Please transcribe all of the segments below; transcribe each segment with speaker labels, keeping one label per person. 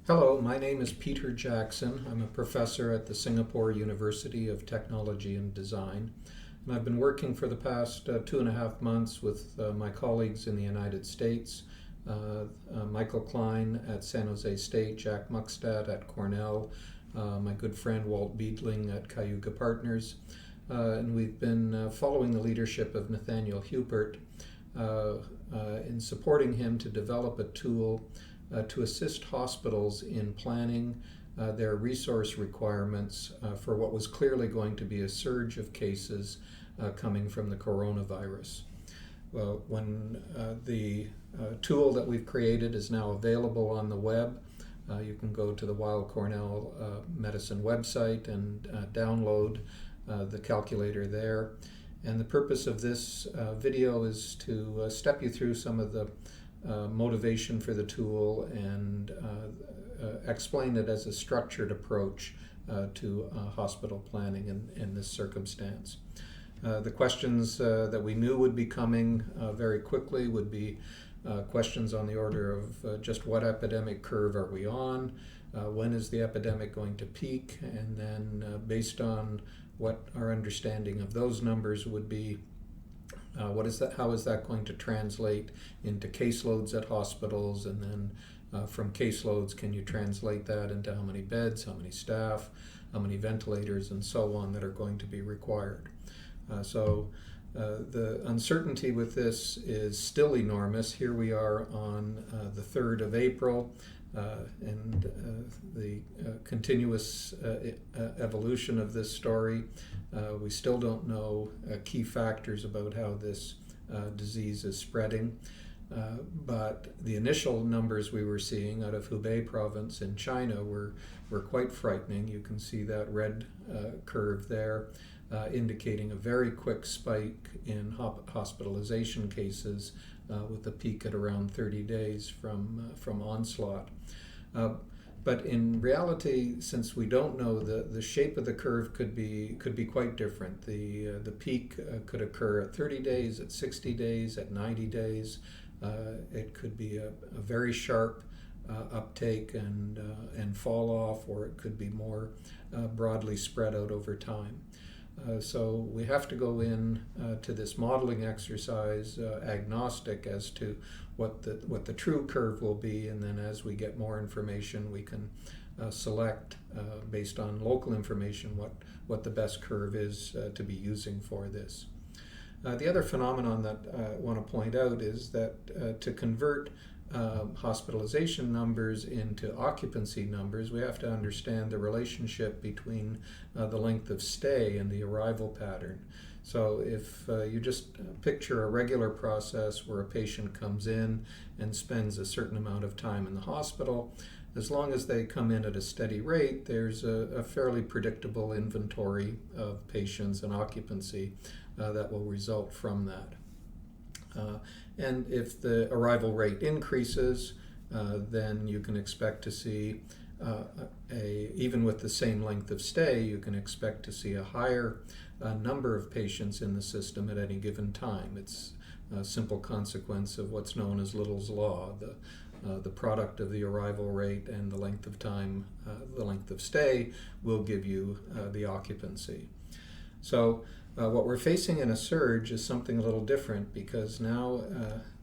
Speaker 1: Hello, my name is Peter Jackson. I'm a professor at the Singapore University of Technology and Design. And I've been working for the past 2.5 months with my colleagues in the United States, Michael Klein at San Jose State, Jack Muckstad at Cornell, my good friend Walt Beedling at Cayuga Partners. And we've been following the leadership of Nathaniel Hupert in supporting him to develop a tool to assist hospitals in planning their resource requirements for what was clearly going to be a surge of cases coming from the coronavirus. Well, when the tool that we've created is now available on the web, you can go to the Weill Cornell Medicine website and download the calculator there. And the purpose of this video is to step you through some of the motivation for the tool and explain it as a structured approach to hospital planning in this circumstance. The questions that we knew would be coming very quickly would be questions on the order of just what epidemic curve are we on, when is the epidemic going to peak, and then based on what our understanding of those numbers would be, how is that going to translate into caseloads at hospitals, and then from caseloads, can you translate that into how many beds, how many staff, how many ventilators, and so on that are going to be required. So the uncertainty with this is still enormous. Here we are on the 3rd of April, and the continuous evolution of this story. We still don't know key factors about how this disease is spreading, but the initial numbers we were seeing out of Hubei province in China were quite frightening. You can see that red curve there, indicating a very quick spike in hospitalization cases with a peak at around 30 days from onslaught. But in reality, since we don't know, the shape of the curve could be quite different. The peak could occur at 30 days, at 60 days, at 90 days. It could be a very sharp uptake and fall off, or it could be more broadly spread out over time. So we have to go in to this modeling exercise agnostic as to what the true curve will be, and then as we get more information, we can select based on local information what the best curve is to be using for this. The other phenomenon that I want to point out is that to convert hospitalization numbers into occupancy numbers, we have to understand the relationship between the length of stay and the arrival pattern. So if you just picture a regular process where a patient comes in and spends a certain amount of time in the hospital, as long as they come in at a steady rate, there's a fairly predictable inventory of patients and occupancy that will result from that. And if the arrival rate increases, then you can expect to see, even with the same length of stay, you can expect to see a higher number of patients in the system at any given time. It's a simple consequence of what's known as Little's Law. The product of the arrival rate and the length of time, the length of stay, will give you the occupancy. So what we're facing in a surge is something a little different, because now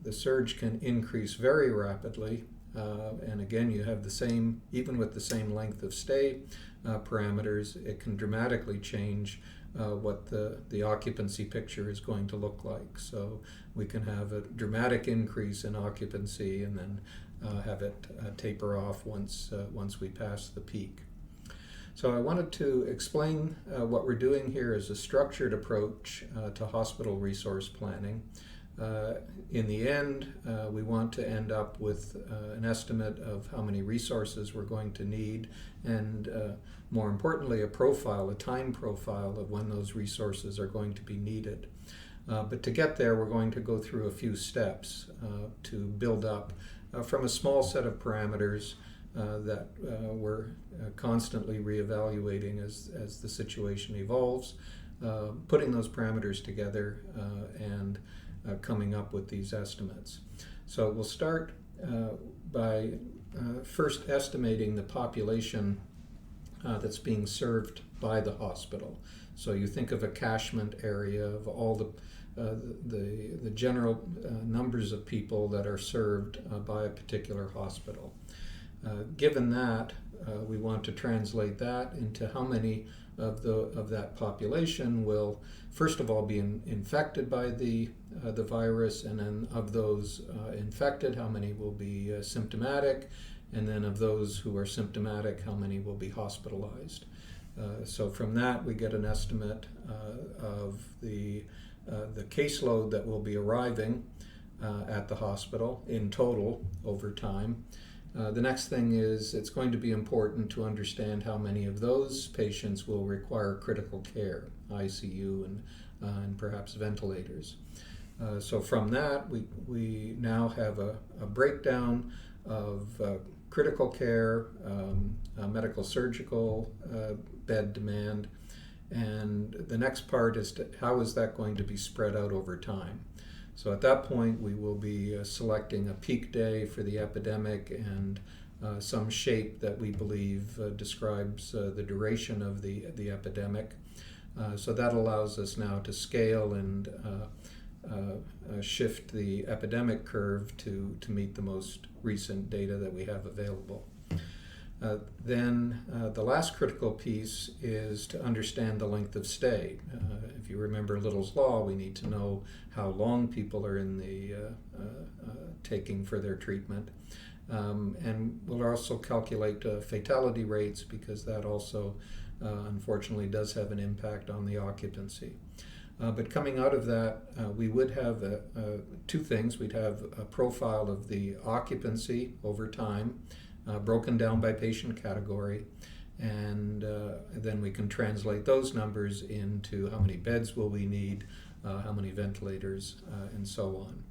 Speaker 1: the surge can increase very rapidly, and again, you have the same, even with the same length of stay parameters, it can dramatically change what the occupancy picture is going to look like. So we can have a dramatic increase in occupancy and then have it taper off once we pass the peak. So I wanted to explain what we're doing here as a structured approach to hospital resource planning. In the end, we want to end up with an estimate of how many resources we're going to need, and more importantly, a time profile of when those resources are going to be needed. But to get there, we're going to go through a few steps to build up from a small set of parameters that we're constantly reevaluating as the situation evolves, putting those parameters together and coming up with these estimates. So we'll start by first estimating the population that's being served by the hospital. So you think of a catchment area of all the general numbers of people that are served by a particular hospital. Given that, we want to translate that into how many of that population will, first of all, be infected by the virus, and then of those infected, how many will be symptomatic, and then of those who are symptomatic, how many will be hospitalized. So from that, we get an estimate of the caseload that will be arriving at the hospital in total over time. The next thing is it's going to be important to understand how many of those patients will require critical care, ICU and perhaps ventilators. So from that, we now have a breakdown of critical care, medical surgical bed demand, and the next part is how is that going to be spread out over time. So at that point, we will be selecting a peak day for the epidemic and some shape that we believe describes the duration of the epidemic. So that allows us now to scale and shift the epidemic curve to meet the most recent data that we have available. Then the last critical piece is to understand the length of stay. If you remember Little's Law, we need to know how long people are in the taking for their treatment. And we'll also calculate fatality rates, because that also unfortunately does have an impact on the occupancy. But coming out of that, we would have two things. We'd have a profile of the occupancy over time, broken down by patient category, and then we can translate those numbers into how many beds will we need, how many ventilators, and so on.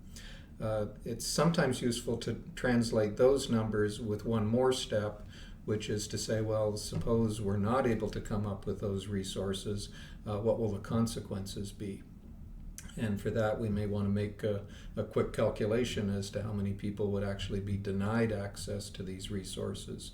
Speaker 1: It's sometimes useful to translate those numbers with one more step, which is to say, well, suppose we're not able to come up with those resources, what will the consequences be? And for that, we may want to make a quick calculation as to how many people would actually be denied access to these resources.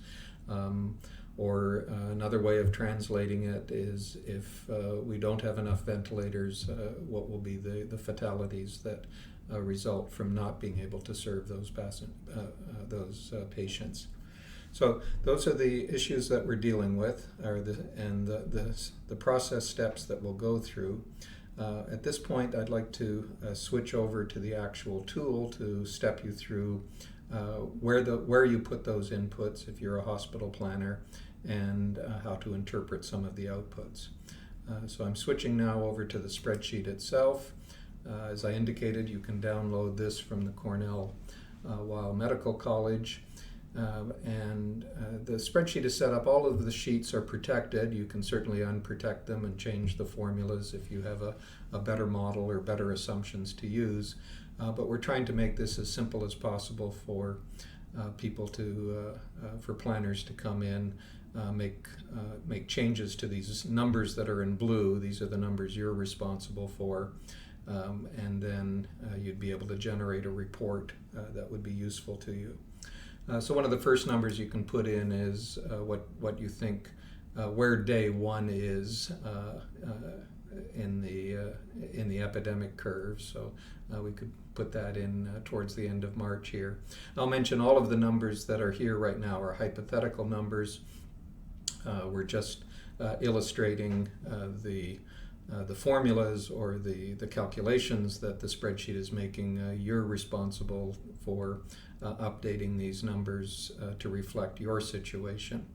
Speaker 1: Or another way of translating it is if we don't have enough ventilators, what will be the fatalities that result from not being able to serve those patients. So those are the issues that we're dealing with, and the process steps that we'll go through. At this point, I'd like to switch over to the actual tool to step you through where you put those inputs if you're a hospital planner, and how to interpret some of the outputs. So I'm switching now over to the spreadsheet itself. As I indicated, you can download this from the Cornell Weill Medical College. And the spreadsheet is set up. All of the sheets are protected. You can certainly unprotect them and change the formulas if you have a better model or better assumptions to use. But we're trying to make this as simple as possible for for planners to come in, make changes to these numbers that are in blue. These are the numbers you're responsible for. And then you'd be able to generate a report that would be useful to you. So one of the first numbers you can put in is what you think where day one is in the epidemic curve. So we could put that in towards the end of March here. I'll mention all of the numbers that are here right now are hypothetical numbers. We're just illustrating the formulas or the calculations that the spreadsheet is making. You're responsible for updating these numbers to reflect your situation.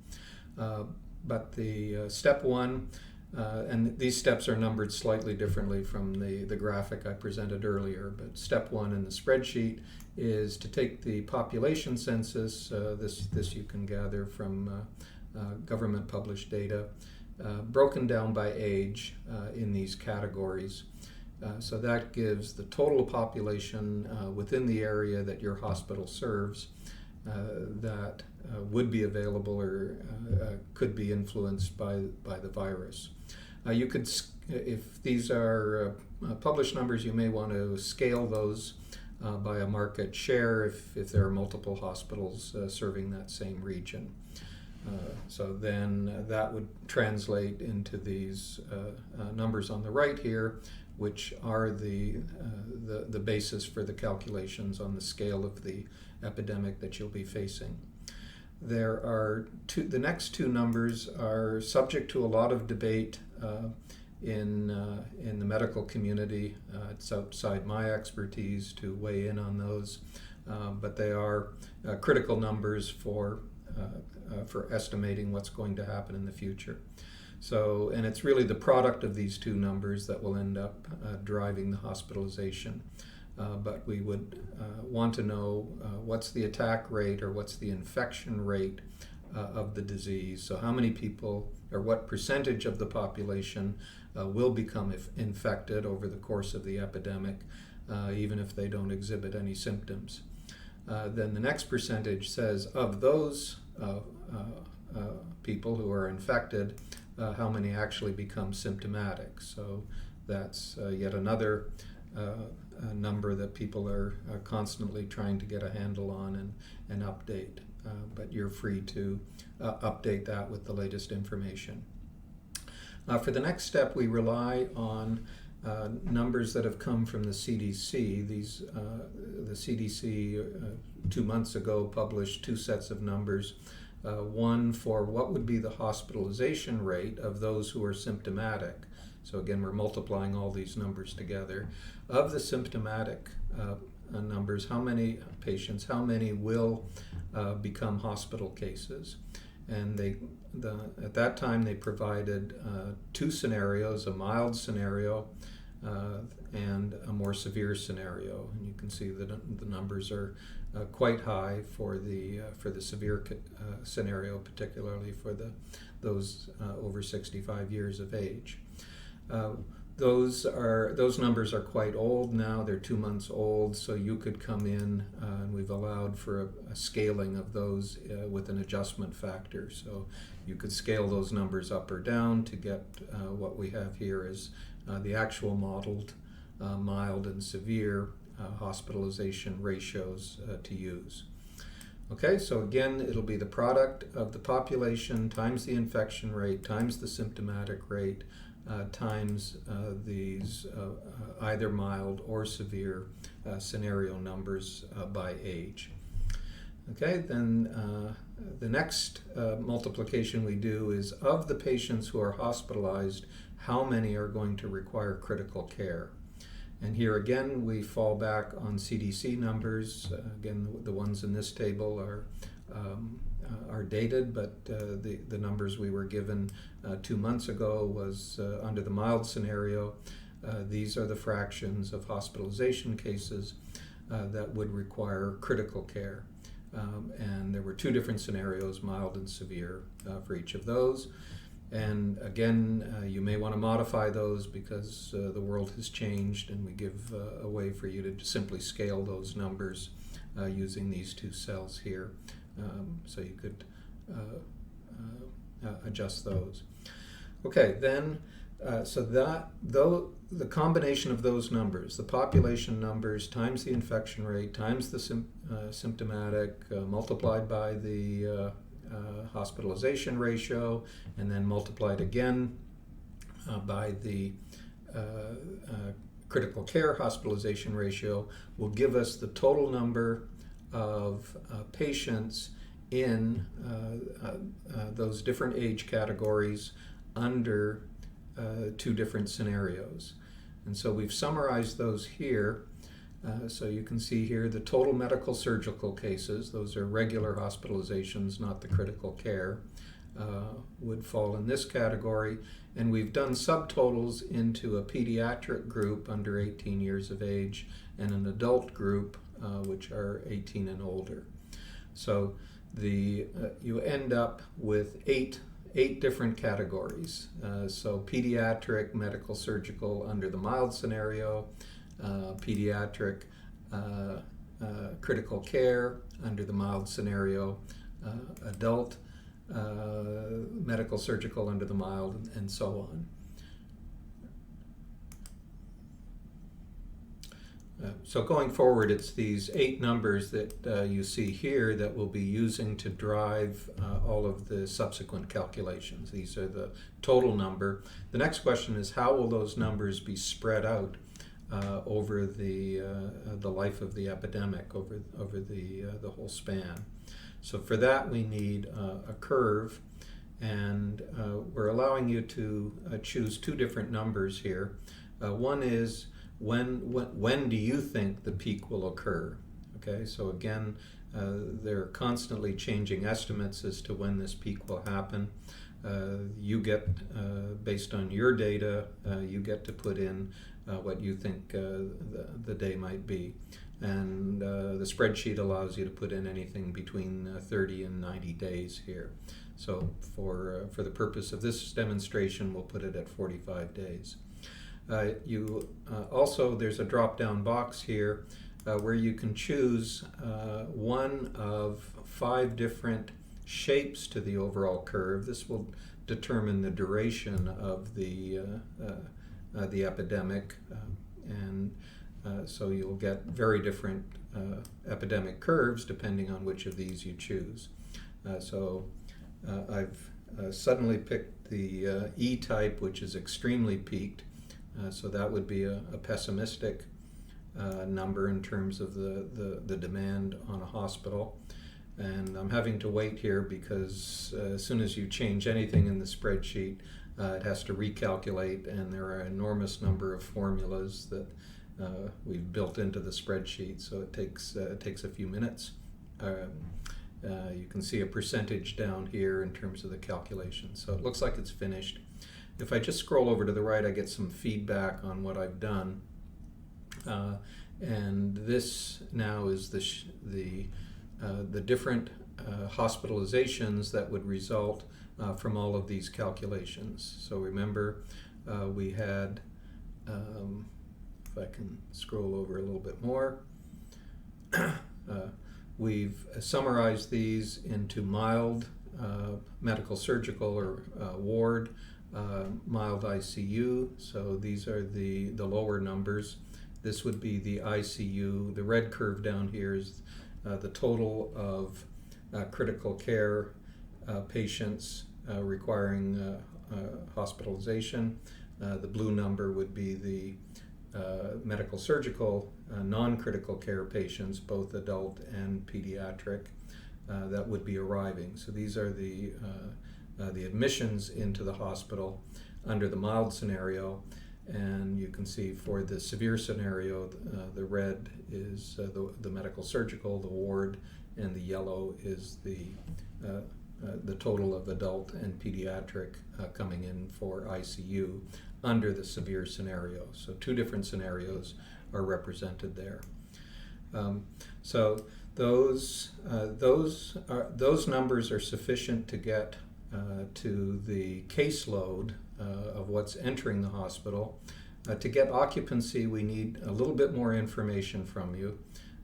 Speaker 1: But the step one, and these steps are numbered slightly differently from the graphic I presented earlier, but step one in the spreadsheet is to take the population census. This you can gather from government published data, broken down by age in these categories. So that gives the total population within the area that your hospital serves that would be available or could be influenced by the virus. You could, if these are published numbers, you may want to scale those by a market share if there are multiple hospitals serving that same region. So then that would translate into these numbers on the right here, which are the basis for the calculations on the scale of the epidemic that you'll be facing. There are the next two numbers are subject to a lot of debate in the medical community. It's outside my expertise to weigh in on those, but they are critical numbers for estimating what's going to happen in the future. So, and it's really the product of these two numbers that will end up driving the hospitalization. But we would want to know what's the attack rate or what's the infection rate of the disease. So how many people or what percentage of the population will become infected over the course of the epidemic, even if they don't exhibit any symptoms. Then the next percentage says of those people who are infected, how many actually become symptomatic. So that's yet another number that people are constantly trying to get a handle on and update. But you're free to update that with the latest information. For the next step, we rely on numbers that have come from the CDC. The CDC 2 months ago published two sets of numbers. One for what would be the hospitalization rate of those who are symptomatic. So again, we're multiplying all these numbers together. Of the symptomatic numbers, how many patients, how many will become hospital cases? And at that time they provided two scenarios, a mild scenario and a more severe scenario. And you can see that the numbers are quite high for the severe scenario, particularly for those over 65 years of age. Those numbers are quite old now. They're 2 months old, so you could come in and we've allowed for a scaling of those with an adjustment factor. So you could scale those numbers up or down to get what we have here is the actual modeled mild and severe hospitalization ratios to use. Okay, so again, it'll be the product of the population times the infection rate times the symptomatic rate times these either mild or severe scenario numbers by age. Okay, then the next multiplication we do is of the patients who are hospitalized, how many are going to require critical care? And here again, we fall back on CDC numbers. Again, the ones in this table are dated, but the numbers we were given 2 months ago was under the mild scenario. These are the fractions of hospitalization cases that would require critical care. And there were two different scenarios, mild and severe, for each of those. And again, you may want to modify those because the world has changed, and we give a way for you to simply scale those numbers using these two cells here. So you could adjust those. Okay, then, the combination of those numbers, the population numbers times the infection rate times the symptomatic multiplied by the hospitalization ratio, and then multiplied again by the critical care hospitalization ratio, will give us the total number of patients in those different age categories under two different scenarios. And so we've summarized those here. So you can see here the total medical surgical cases, those are regular hospitalizations, not the critical care, would fall in this category. And we've done subtotals into a pediatric group under 18 years of age and an adult group which are 18 and older. So you end up with eight different categories. So pediatric medical surgical under the mild scenario, pediatric critical care under the mild scenario, adult medical surgical under the mild, and so on. So going forward, it's these 8 numbers that you see here that we'll be using to drive all of the subsequent calculations. These are the total number. The next question is, how will those numbers be spread out over the life of the epidemic, over the whole span? So for that, we need a curve, and we're allowing you to choose 2 different numbers here. One is, when do you think the peak will occur? Okay, so again, they're constantly changing estimates as to when this peak will happen. You get, based on your data, you get to put in what you think the day might be. And the spreadsheet allows you to put in anything between 30 and 90 days here. So for the purpose of this demonstration, we'll put it at 45 days. Also, there's a drop-down box here where you can choose one of 5 different shapes to the overall curve. This will determine the duration of the epidemic, and so you'll get very different epidemic curves depending on which of these you choose. I've suddenly picked the E-type, which is extremely peaked. So that would be a pessimistic number in terms of the demand on a hospital. And I'm having to wait here because as soon as you change anything in the spreadsheet, it has to recalculate, and there are an enormous number of formulas that we've built into the spreadsheet, so it takes a few minutes. You can see a percentage down here in terms of the calculation. So it looks like it's finished. If I just scroll over to the right, I get some feedback on what I've done. And this now is the different hospitalizations that would result from all of these calculations. So remember, we had, if I can scroll over a little bit more, we've summarized these into mild medical surgical or ward, mild ICU, so these are the lower numbers. This would be the ICU. The red curve down here is the total of critical care patients requiring hospitalization. The blue number would be the medical surgical non-critical care patients, both adult and pediatric, that would be arriving. So these are the admissions into the hospital under the mild scenario, and you can see for the severe scenario, the red is the medical surgical, the ward, and the yellow is the total of adult and pediatric coming in for ICU under the severe scenario. So 2 different scenarios are represented there. So those numbers are sufficient to get to the caseload of what's entering the hospital. To get occupancy, we need a little bit more information from you.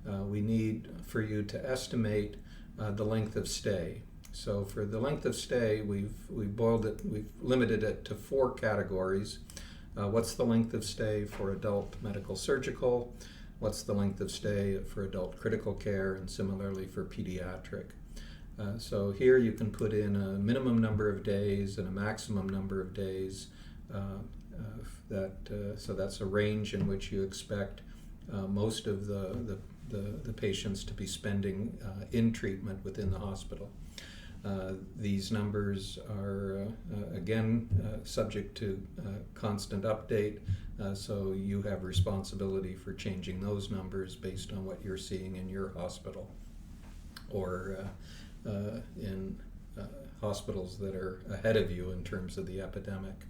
Speaker 1: We need for you to estimate the length of stay. So for the length of stay, we've limited it to 4 categories. What's the length of stay for adult medical surgical? What's the length of stay for adult critical care, and similarly for pediatric? So here you can put in a minimum number of days and a maximum number of days. So that's a range in which you expect most of the patients to be spending in treatment within the hospital. These numbers are, again, subject to constant update, so you have responsibility for changing those numbers based on what you're seeing in your hospital or in hospitals that are ahead of you in terms of the epidemic.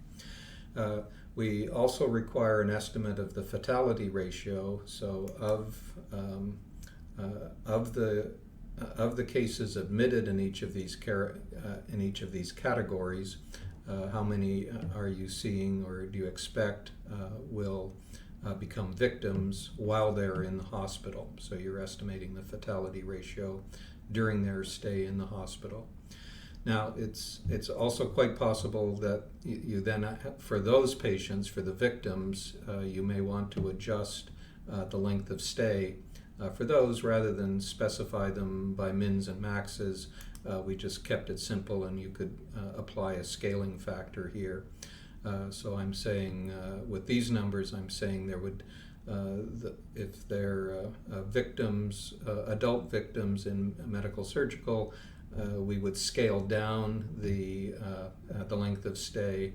Speaker 1: We also require an estimate of the fatality ratio, so of the cases admitted in each of these categories, how many are you seeing or do you expect will become victims while they're in the hospital? So you're estimating the fatality ratio during their stay in the hospital. Now, it's also quite possible that you then, for those patients, for the victims, you may want to adjust the length of stay. For those, rather than specify them by mins and maxes, we just kept it simple, and you could apply a scaling factor here. So I'm saying with these numbers, I'm saying there would, if they're victims, adult victims in medical surgical, we would scale down the length of stay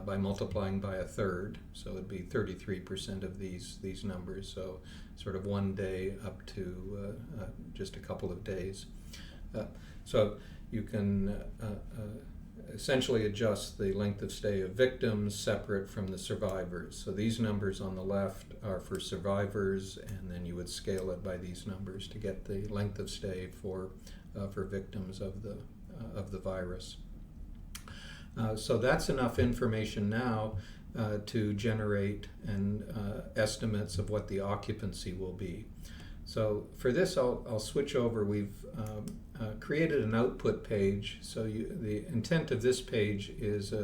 Speaker 1: by multiplying by a third. So it'd be 33% of these numbers. So sort of 1 day up to just a couple of days. So you can essentially adjust the length of stay of victims separate from the survivors. So these numbers on the left are for survivors, and then you would scale it by these numbers to get the length of stay for victims of the virus. So that's enough information now to generate estimates of what the occupancy will be. So for this, I'll switch over. We've created an output page. So the intent of this page is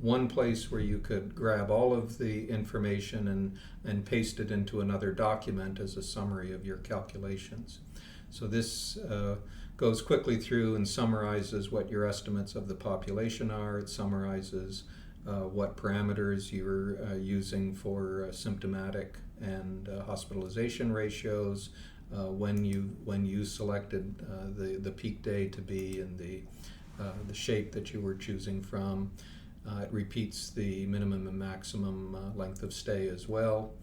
Speaker 1: one place where you could grab all of the information and paste it into another document as a summary of your calculations. So this goes quickly through and summarizes what your estimates of the population are. It summarizes what parameters you're using for symptomatic and hospitalization ratios, when you selected the peak day to be in the shape that you were choosing from. It repeats the minimum and maximum length of stay as well,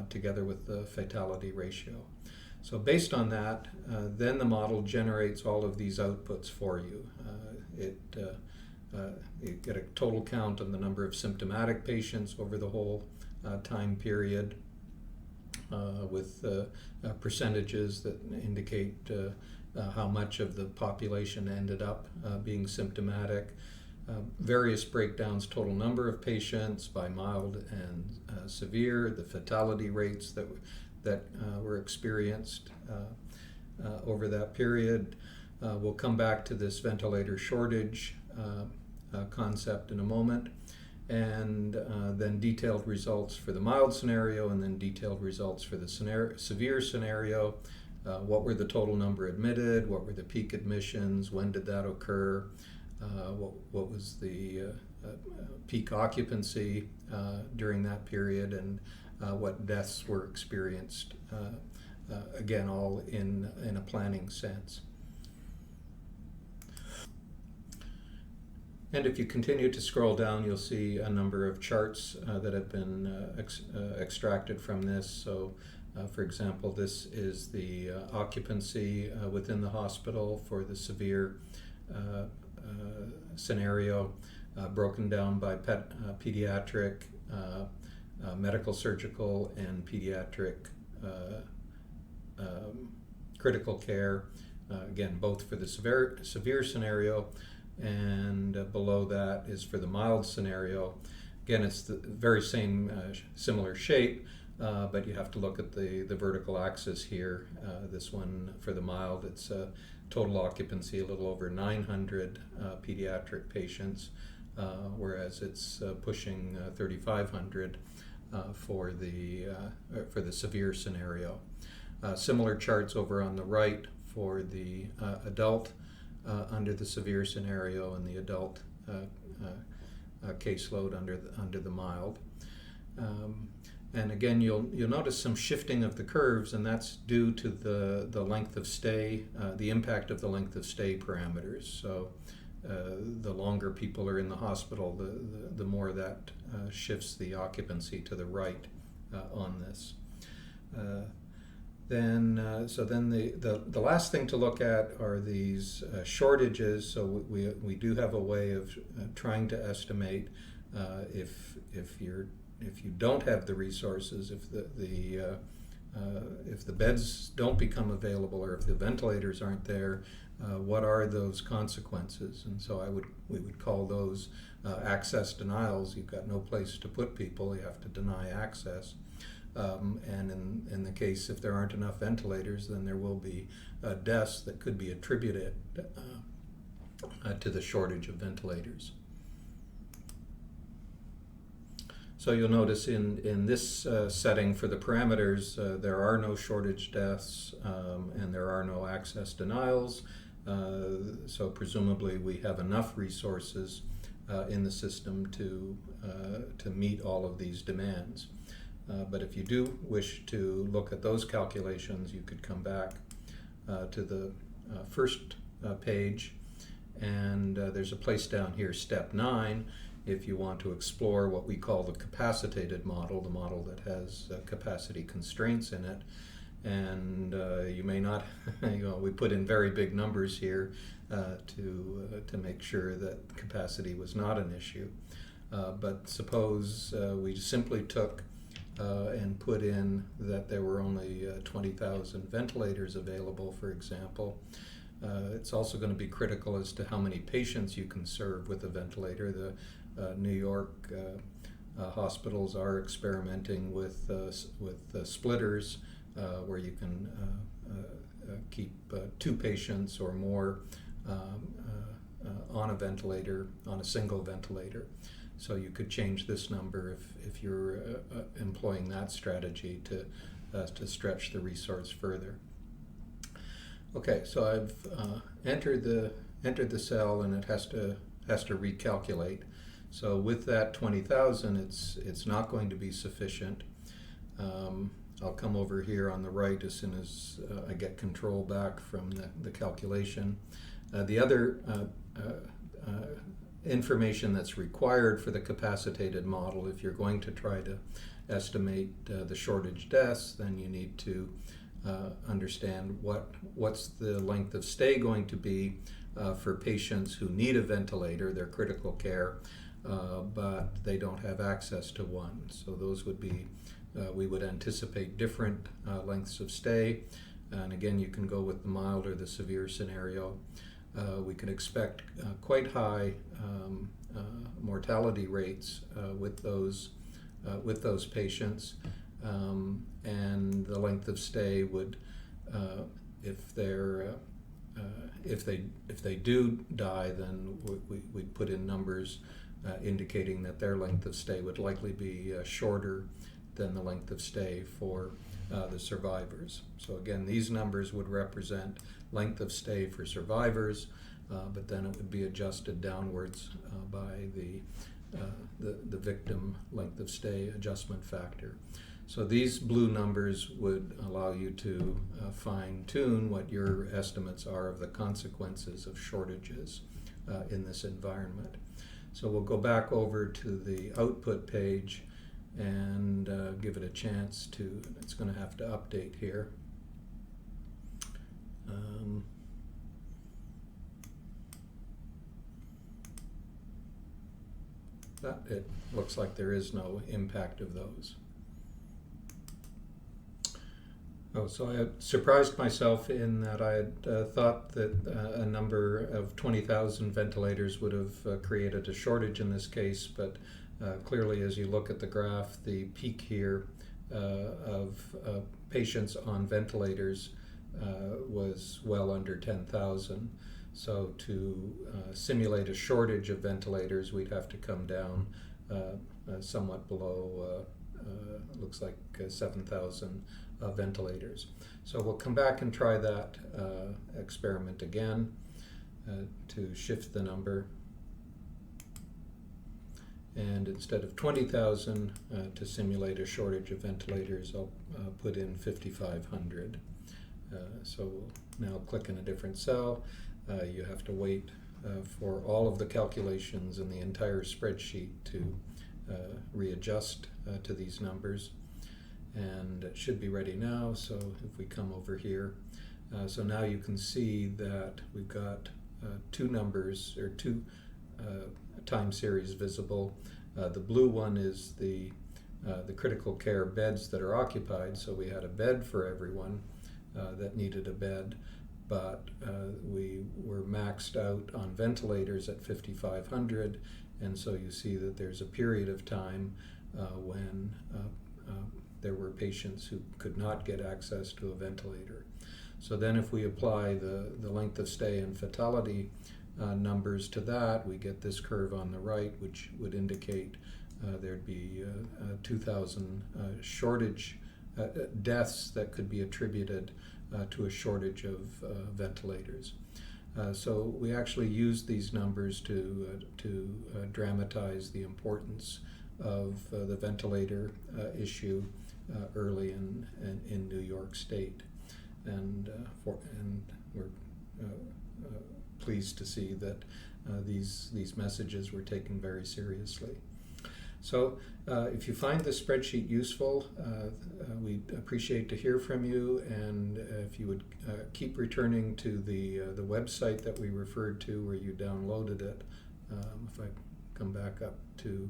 Speaker 1: together with the fatality ratio. So based on that, then the model generates all of these outputs for you. You get a total count on the number of symptomatic patients over the whole time period, with percentages that indicate how much of the population ended up being symptomatic. Various breakdowns, total number of patients by mild and severe, the fatality rates that were experienced over that period. We'll come back to this ventilator shortage concept in a moment, and then detailed results for the mild scenario, and then detailed results for the severe scenario. What were the total number admitted? What were the peak admissions? When did that occur? What was the peak occupancy during that period, and what deaths were experienced? Again, all in a planning sense. And if you continue to scroll down, you'll see a number of charts that have been extracted from this. So, for example, this is the occupancy within the hospital for the severe scenario, broken down by pediatric, medical surgical, and pediatric critical care. Again, both for the severe scenario, and below that is for the mild scenario. Again, it's the very same similar shape, but you have to look at the vertical axis here. This one for the mild, it's total occupancy a little over 900 pediatric patients, whereas it's pushing 3,500 for the severe scenario. Similar charts over on the right for the adult under the severe scenario, and the adult caseload under the mild. And again, you'll notice some shifting of the curves, and that's due to the length of stay, the impact of the length of stay parameters. So the longer people are in the hospital, the more that shifts the occupancy to the right on this. So then the last thing to look at are these shortages. So we do have a way of trying to estimate if you don't have the resources, if the beds don't become available, or if the ventilators aren't there, what are those consequences? And so we would call those access denials. You've got no place to put people, you have to deny access. And in the case, if there aren't enough ventilators, then there will be deaths that could be attributed to the shortage of ventilators. So you'll notice in this setting for the parameters, there are no shortage deaths and there are no access denials. So presumably we have enough resources in the system to meet all of these demands. But if you do wish to look at those calculations, you could come back to the first page, and there's a place down here, step 9, if you want to explore what we call the capacitated model, the model that has capacity constraints in it. And you may not, we put in very big numbers here to make sure that capacity was not an issue. But suppose we simply took and put in that there were only 20,000 ventilators available, for example. It's also going to be critical as to how many patients you can serve with a ventilator. The New York hospitals are experimenting with splitters where you can keep 2 patients or more on a ventilator, on a single ventilator. So you could change this number if you're employing that strategy to stretch the resource further. Okay, so I've entered the cell and it has to recalculate. So with that 20,000, it's not going to be sufficient. I'll come over here on the right as soon as I get control back from the calculation. The other information that's required for the capacitated model, if you're going to try to estimate the shortage deaths, then you need to understand what's the length of stay going to be for patients who need a ventilator, they're critical care, but they don't have access to one. So those would be, we would anticipate different lengths of stay. And again, you can go with the mild or the severe scenario. We can expect quite high mortality rates with those patients, and the length of stay would, if they do die, then we'd put in numbers indicating that their length of stay would likely be shorter than the length of stay for the survivors. So again, these numbers would represent length of stay for survivors, but then it would be adjusted downwards by the victim length of stay adjustment factor. So these blue numbers would allow you to fine-tune what your estimates are of the consequences of shortages in this environment. So we'll go back over to the output page and give it a chance to, it's going to have to update here. But it looks like there is no impact of those. Oh, so I had surprised myself in that I had thought that a number of 20,000 ventilators would have created a shortage in this case, but clearly as you look at the graph, the peak here of patients on ventilators was well under 10,000. So to simulate a shortage of ventilators, we'd have to come down somewhat below, looks like 7,000 ventilators. So we'll come back and try that experiment again to shift the number. And instead of 20,000 to simulate a shortage of ventilators, I'll put in 5,500. So we'll now click in a different cell. You have to wait for all of the calculations in the entire spreadsheet to readjust to these numbers. And it should be ready now, so if we come over here, so now you can see that we've got 2 numbers, or 2 time series visible. The blue one is the critical care beds that are occupied, so we had a bed for everyone that needed a bed, but we were maxed out on ventilators at 5,500, and so you see that there's a period of time when there were patients who could not get access to a ventilator. So then if we apply the length of stay and fatality numbers to that, we get this curve on the right, which would indicate there'd be 2,000 shortage deaths that could be attributed to a shortage of ventilators. So we actually used these numbers to dramatize the importance of the ventilator issue early in New York State, and we're pleased to see that these messages were taken very seriously. So if you find this spreadsheet useful, we'd appreciate to hear from you, and if you would keep returning to the website that we referred to where you downloaded it. If I come back up to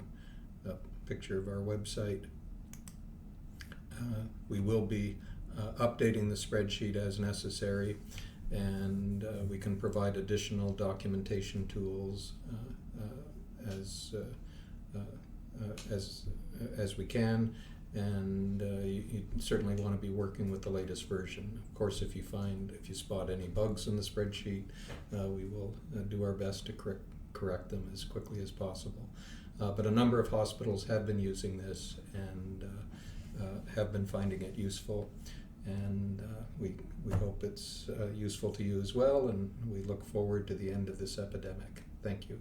Speaker 1: a picture of our website, we will be updating the spreadsheet as necessary, and we can provide additional documentation tools as we can, and you certainly want to be working with the latest version. Of course, if you spot any bugs in the spreadsheet, we will do our best to correct them as quickly as possible. But a number of hospitals have been using this and have been finding it useful, and we hope it's useful to you as well, and we look forward to the end of this epidemic. Thank you.